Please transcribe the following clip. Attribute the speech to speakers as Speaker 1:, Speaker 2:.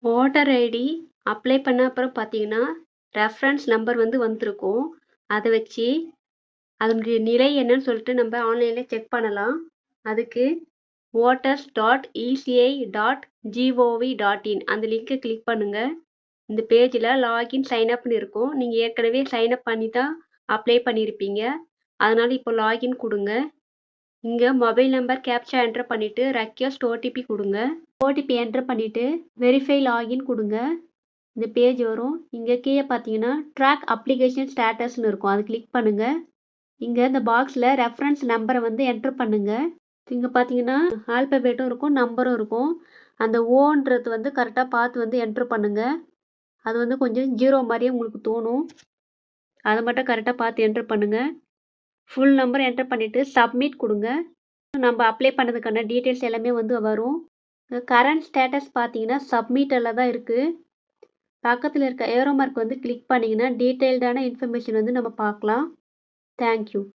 Speaker 1: Voter ID apply பண்ண அப்புறம் பார்த்தீங்கன்னா, ரெஃபரன்ஸ் நம்பர் வந்து வந்திருக்கும். அத வச்சு அதனுடைய நிலை என்னன்னு சொல்லிட்டு நம்ம ஆன்லைன்ல செக் பண்ணலாம். அதுக்கு voters.eci.gov.in அந்த லிங்க்க கிளிக் பண்ணுங்க. இந்த பேஜ்ல லாகின், சைன் அப்ன்னு இருக்கும். நீங்க ஏற்கனவே சைன் அப் பண்ணி தான் அப்ளை பண்ணியிருப்பீங்க. அதனால இப்போ லாகின் குடுங்க. இங்க மொபைல் நம்பர் கேப்ச்சா என்டர் பண்ணிட்டு ரெக்வெஸ்ட் ஓடிபி குடுங்க. ஓடிபி என்டர் பண்ணிட்டு வெரிஃபை லாகின் குடுங்க. இந்த பேஜ் வரும். இங்க கீழ பார்த்தீங்கன்னா, ட்ராக் அப்ளிகேஷன் ஸ்டேட்டஸ்ன்னு இருக்கும். அத கிளிக் பண்ணுங்க. இங்க இந்த பாக்ஸ்ல ரெஃபரன்ஸ் நம்பர வந்து என்டர் பண்ணுங்க. இங்க பார்த்தீங்கன்னா, ஆல்பபெட்டும் இருக்கும், நம்பரும் இருக்கும். அந்த ஓன்றது வந்து கரெக்ட்டா பார்த்து வந்து என்டர் பண்ணுங்க. அது வந்து கொஞ்சம் 0 மாரியே உங்களுக்கு தோணும். அத மட்டும் கரெக்ட்டா பார்த்து என்டர் பண்ணுங்க. ஃபுல் நம்பர் என்டர் பண்ணிட்டு சப்மிட் குடுங்க. நம்ம அப்ளை பண்ணதுக்கான டீட்டெயில்ஸ் எல்லாமே வந்து வரும். கரண்ட் ஸ்டேட்டஸ் பார்த்தீங்கன்னா, சப்மிட்டல்ல தான் இருக்கு. பக்கத்துல இருக்க ஏரோ மார்க் வந்து கிளிக் பண்ணீங்கன்னா, டீட்டெயில்டான இன்ஃபர்மேஷன் வந்து நம்ம பார்க்கலாம். Thank you.